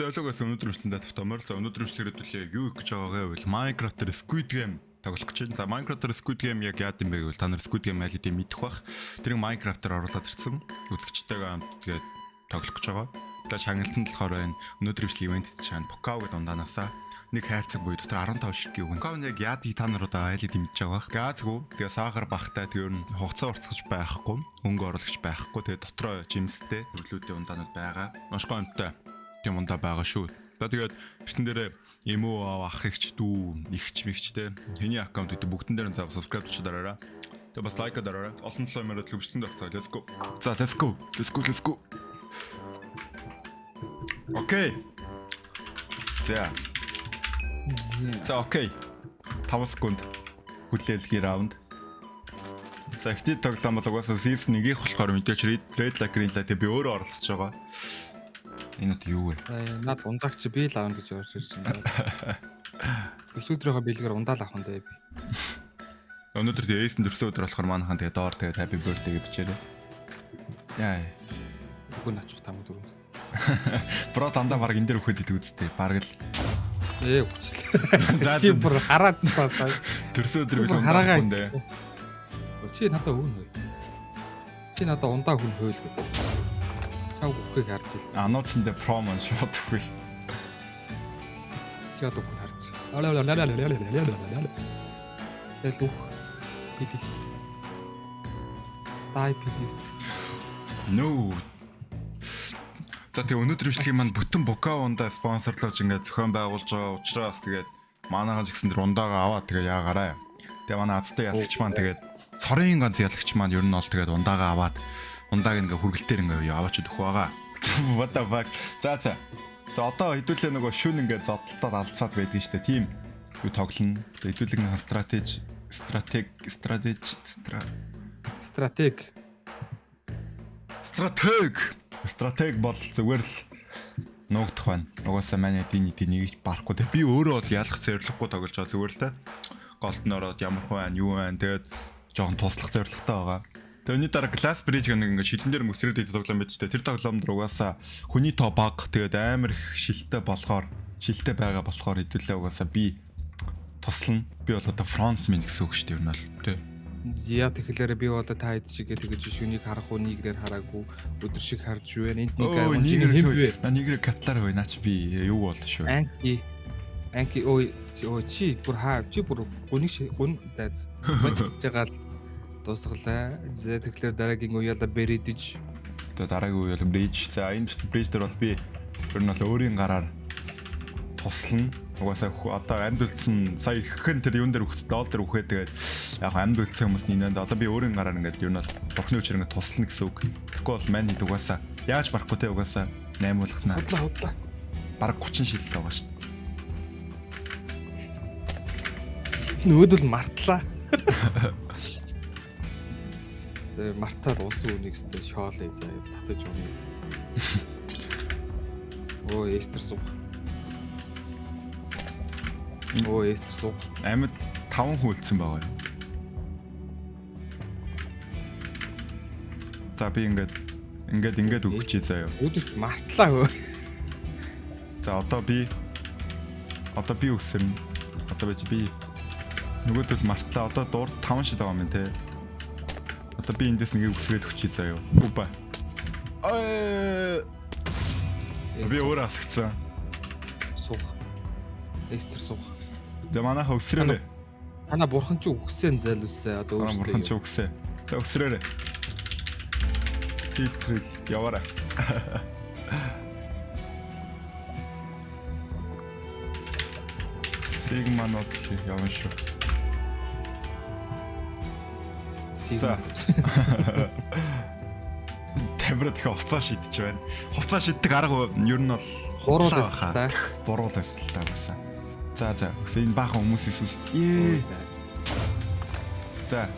Зөөлөгөөс өнөөдөр өчтөндөө тавтамаар за өнөөдөр өчтөрөдөлөө юу их гэж байгаагаа бол Minecraft-ээр Squid Game тоглох гэж байна. За Minecraft-ээр Squid Game яг яад юм бэ гэвэл та нар Squid Game айл хэдийн мэдэх бах. Тэрийг Minecraft-аар оруулаад ирсэн. Үзэгчтэйгээ хамт тэгээд тоглох гэж байгаа. Тэгээд шагналтанд болохоор байна. Өнөөдөр ижил ивент чаана Pokaw гэдэг ундаанасаа нэг хайрцаг буй дотор 15 ширхгийн өгнө. Pokaw яг яадыг та нар одоо айл хэдийн мэдж байгаа бах. Газгүй тэгээд сахар багтай тэгээд нь хугацаа уртсгаж байхгүй. Өнгө оруулагч байхгүй. Тэгээд дотроо жимстэй өрлүүдийн ундаанууд байгаа. Маш гомтой тийм ундаа байгаа шүү. Тэгээд битэн дээрээ эмо ах ихч дүү ихч мэгчтэй хэний аккаунт гэдэг бүгдэн дээр нь зав subscribe ч дараарай. Тэгээд бас лайк дараарай. Олон солимороо төлөвчтөнд авцгаа. Let's go. За let's go. Let's go. Окей. За окей. 5 секунд хүлээлгийн раунд. За ихтэй тоглоом бол угаасаа season 1-ийнх болохоор мэдээч red light green light би өөрөө оролцож байгаа. Энэ юу вэ? Наад ундаагч би л авна гэж явж ирсэн байна. Өсвөдрийнхөө биелгээр ундаал авах юм даа би. Өнөөдөр тэгээ эйсэн дөрсөн өдөр болохоор манайхан тэгээ доор тэгээ happy birthday гэж бичээрэй. Яа. Үгүй наачих тамаг дөрөв. Бро дандаа баг энэ дээр өгөхөд идэв үстэй. Бараг л. Хүчлээ. Чи бүр хараад таасаа. Дөрсөн өдөр би хараагаа юм дээ. Чи надаа өгнө. Чи надаа ундаа хүн хөөл гэдэг. Чаг өгөхийг харж ил. Ануучиндээ промо шууд өгөх. Чи одоо хүн харж. Тэгэл үх. Плиз. Дай плиз. No. За тэгээ өнөөдөр бичлэгийн маань бүтэн Pokaw ундаа спонсорлож ингээд зохион байгуулж байгаа учраас тэгээд манайхан ч гэсэн тэр ундаагаа аваад тэгээ яагаарай. Тэгээ манай азтай ялагч маань тэгээд цорын ганц ялагч маань ер нь бол тэгээд ундаагаа аваад ундааг ингээ хүргэлтээр ингээ аваач өгөх байгаа. What the fuck. За одоо хэдүүлээ нөгөө шүн ингээ зодтолтод алцаад байдгийн штэ. Тим юу тоглоно. Хэдүүлэн стратеги бол зүгээр л нуугдах байна. Угаасаа манай дийн нэгж барахгүй те. Би өөрөө бол ялах зорилгогүй тоглож байгаа зүгээр л те. Голд нь ороод ямар хүн юу байна. Тэгээд жоохон туслах зорилготой байгаа. Тэрний дараа Glass Bridge гэх нэг шилэн дээр мөсрөөд идэх тоглоом байж тээ. Тэр тоглоомд угаасаа хүний тоо баг тэгээд амар их шилтэй байгаа болохоор хэдүүлээ угаасаа би туслана. Би бол одоо frontman гэсэн үг шүү дээ ер нь бол тий. Зя тэгэхээр би бол та хэд шиг тэгэж шүнийг харах уу нэгрээр хараагүй өдөр шиг харж байна. Энд нэгрээр катлаар байна ч би юу бол шүү. Анки ой чи бүр гүн зайз. Бодчихгаа дуусгалаа. Зэ тэгэхээр дараагийн үеэла бэридэж. Тэгээ дараагийн үеэла bridge. За энэ bridge дээр бол би ер нь бол өөрийн гараар туслана. Угаасаа одоо амьд үлдсэн сая иххэн тэр юун дээр өгсөн доол дээр өгөхөө тэгээд яг амьд үлдсэн хүмүүс нийнэнд одоо би өөрийн гараар ингээд юу нь бол бурхны хүчээр ингээд туслана гэсэн үг. Тэгэхгүй бол мань хэд угаасаа яаж барахгүй те угаасаа 8 болгохнаа. Худлаа. Бараг 30 шилэл байгаа шүү дээ. Нөөдөл мартлаа. Тэгээ мартаад улсын үнийг өстэй шоолээ заяа татаж өгнө. Оо эстер суух. Оо эстер суух. Амьд 5 хүлцсэн байгаа юм. За би ингээд өгч чи заяа. Үүдэл мартлаа хөө. За одоо би өссөн. Одоо би нөгөөдөл мартлаа. Одоо дурд 5 шил байгаа юм те. Одоо би эндээс нэгийг үсрээд өгч чи заяа. Үба. Би өөрөө асгцсан. Суух. Эстер суух. За манайха өсрээрээ. Ана бурхан ч өгсөн зайлуулсаа одоо өөрсдөө. Бурхан ч өгсөн. За өсрээрээ. Фильтрэл яваарай. Sigma нот явна шүү. За. Тамирад их хувцас шидэж байна. Хувцас шиддэг арга ер нь бол буруулаас та. Буруулаас л та басаа. За энэ баахан хүмүүсээс үс. За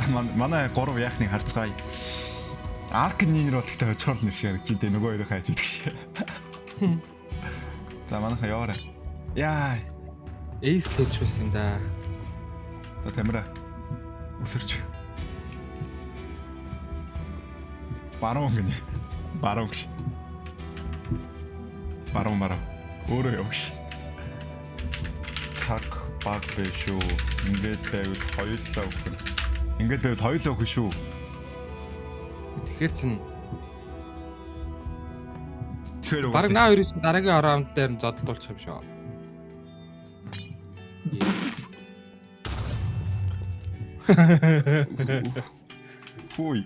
манай 3 яахныг харцгаая. Аркнинер бол гэхдээ хожрол нэр шиг харагдчих дээ нөгөө хоёроо хайж идэх шиг. За манайха яваарай. Яа. Эйс лэж байсан юм да. За тамира. Өсөрч. Баруун гинэ. Баруун гэж. Баруун. Өөрөө явагш. Цаг баг бэ шүү. Ингээд байвал хоёулаа өгөх. Ингээд байвал хоёулаа өгөх шүү. Тэгэхээр чин Тэгэхээр баг наа хоёрын чин дараагийн раунд дээр нь зодтолдуулчих юм шүү. Хүй.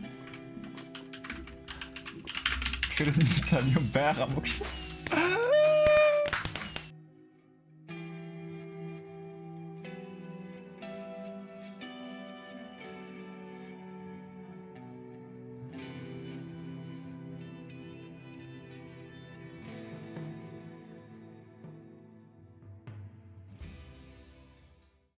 Тэгэхээр цаана юм байгаа мөкс.